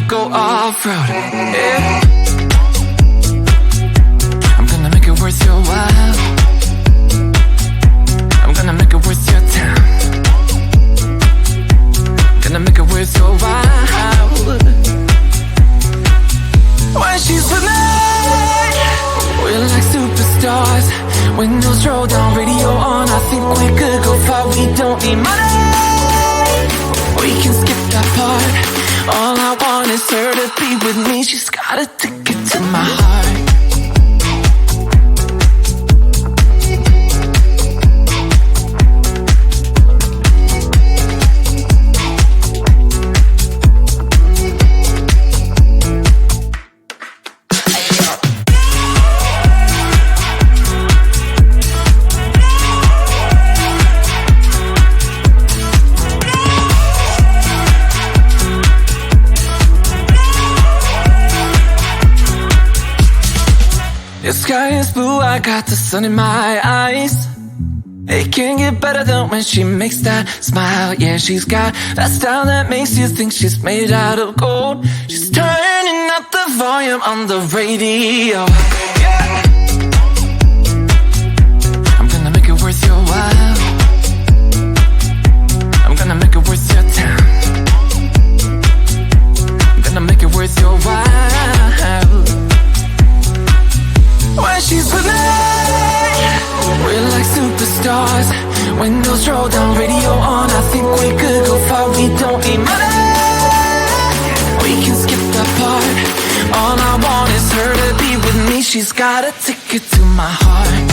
go off-road. Yeah. I'm gonna make it worth your while. I'm gonna make it worth your time. Gonna make it worth your while. When she's with me, we're like superstars. Windows roll down, radio on. I think we could go far. We don't need money. We can skip that part. All I want is her to be with me. She's got a ticket to my heart. The sky is blue, I got the sun in my eyes. It can't get better than when she makes that smile. Yeah, she's got that style that makes you think she's made out of gold. She's turning up the volume on the radio. Yeah. I'm gonna make it worth your while. I'm gonna make it worth your time. I'm gonna make it worth your while. When she's with me, we're like superstars. Windows roll down, radio on. I think we could go far. We don't need money. We can skip that part. All I want is her to be with me. She's got a ticket to my heart.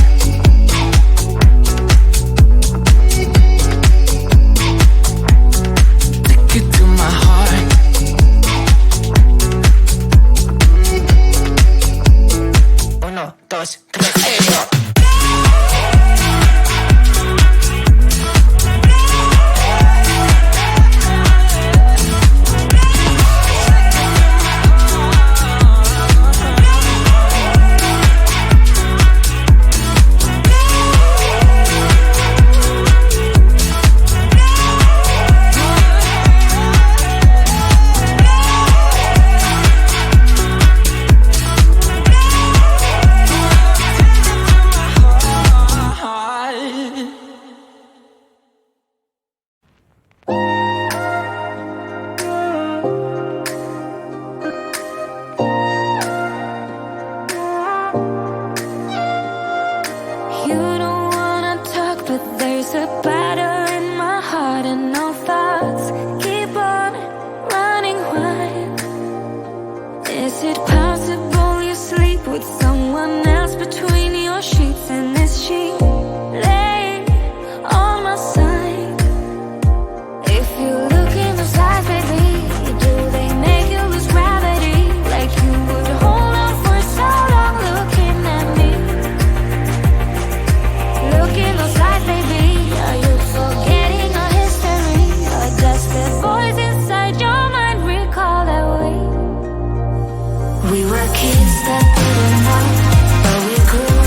Ticket to my heart. Uno, dos, tres, We were kids that didn't know, but we grew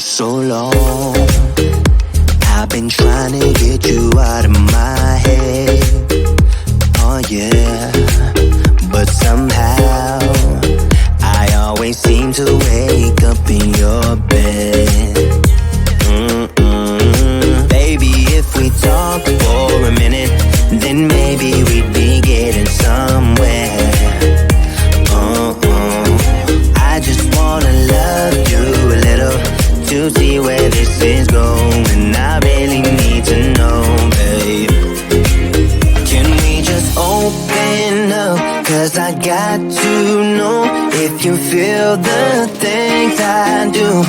so long. I've been trying to get you out of my head. Oh yeah, but somehow I always seem to wake up in your bed. Baby, if we talk for a minute, then maybe we'd be getting somewhere. I just wanna love you a little to see where this is going. I really need to know, babe. Can we just open up? 'Cause I got to know if you feel the things I do.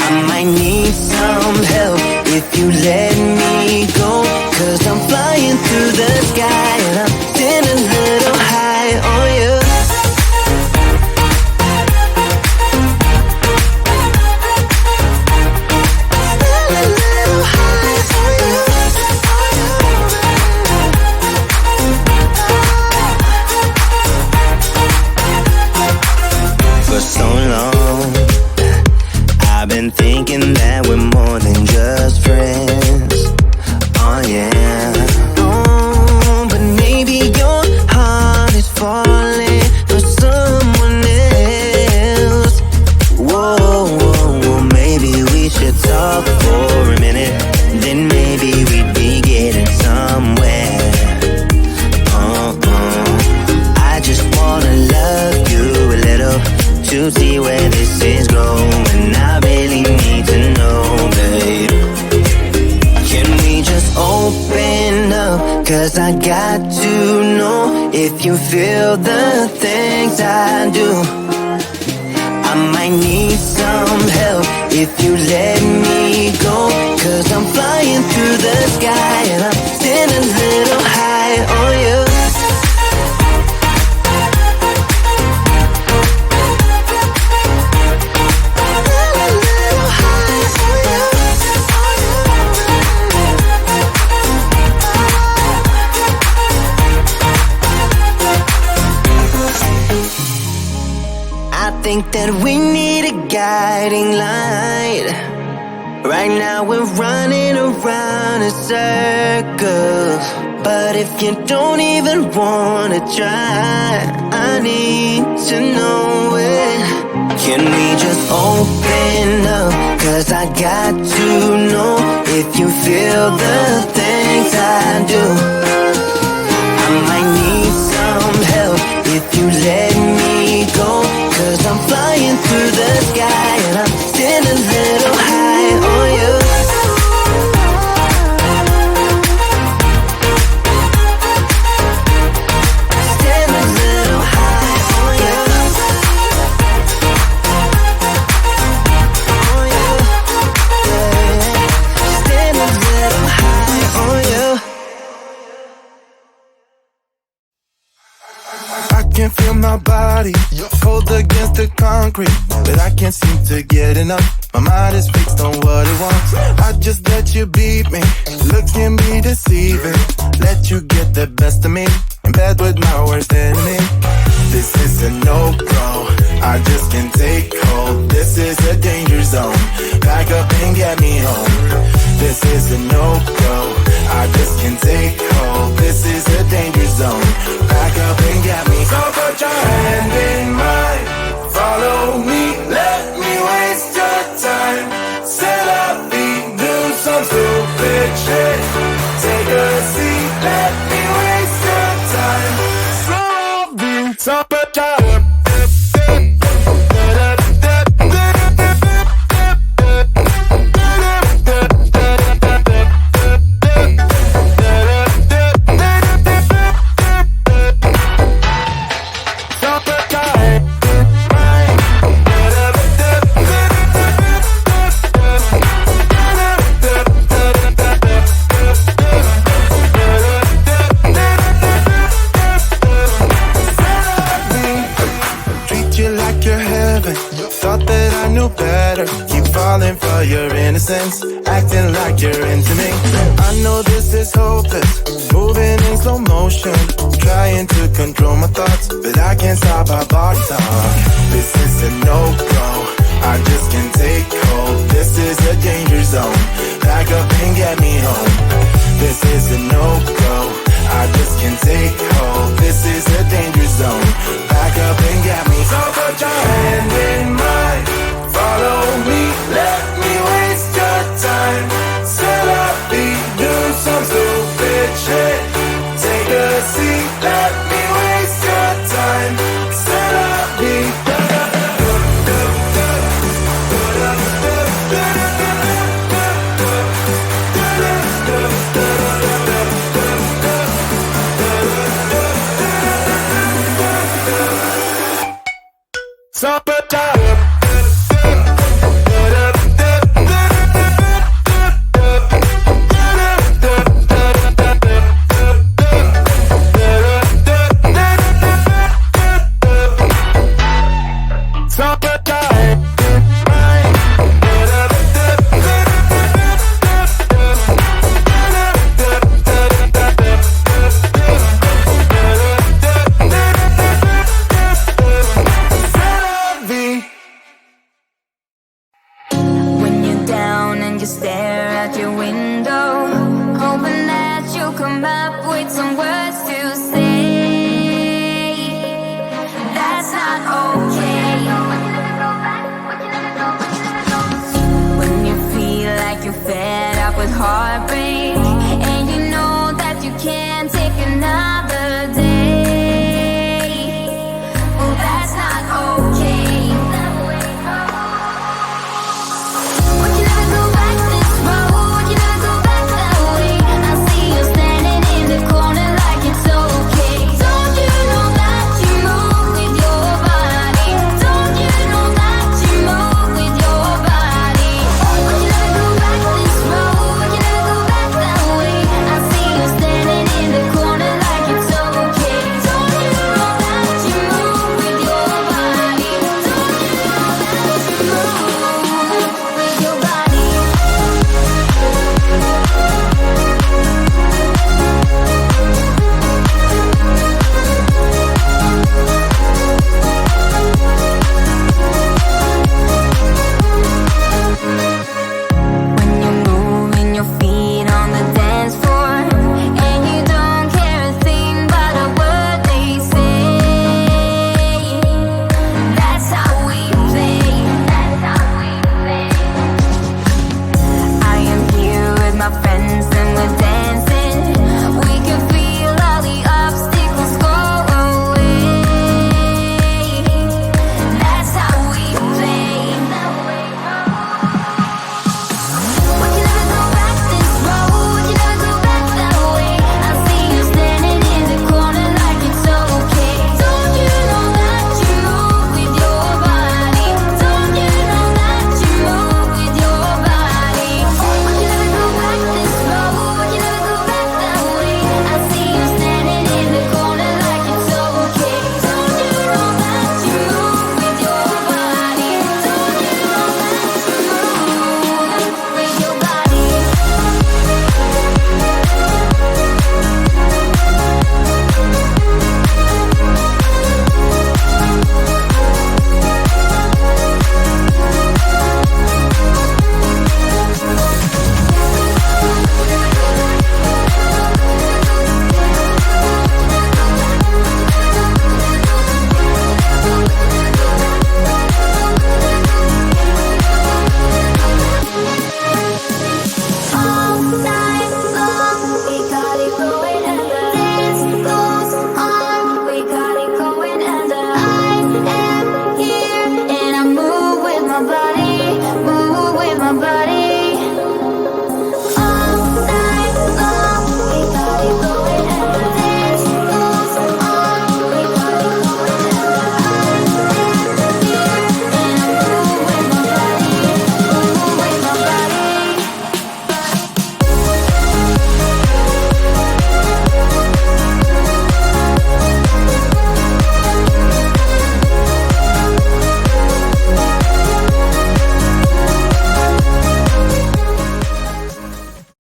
I might need some help if you let me go. 'Cause I'm flying through the sky and I'm sitting a little high on you. For so long, I've been thinking that we're more than just friends. Oh yeah. Oh, but maybe your heart is falling for someone else. Whoa, maybe we should talk for a minute. Then maybe we'd be getting somewhere. I just wanna love you a little to see where this is going. I really need to know, babe. Can we just open up? 'Cause I got to know if you feel the things I do. I might need some help if you let me go. 'Cause I'm flying through the sky and I'm sitting a little high on you. I think that we need a guiding light. Right now we're running around in circles. But if you don't even wanna try, I need to know it. Can we just open up? 'Cause I got to know if you feel the things I do. I might need some help if you let me go. 'Cause I'm flying through the sky and I'm sitting a little high on you. Sitting a little high on you. On you. Yeah. Sitting a little high on you. I can feel my body cold against the concrete, but I can't seem to get enough. My mind is fixed on what it wants. I just let you beat me. Looks can be deceiving. Let you get the best of me. In bed with my worst enemy. This is a no-go. I just can't take hold. This is a danger zone. Back up and get me home. This is a no-go. I just can't take hold. This is a danger zone. Back up and get me home. So put your hand in mine. Follow me. Let me waste your time. Set up feet. Do some stupid shit. Take a seat. Let me waste your time. So put your acting like you're into me. I know this is hopeless, moving in slow motion, trying to control my thoughts, but I can't stop our body talk. This is a no-go, I just can't take hold. Summertime. When you're down and you stare out your window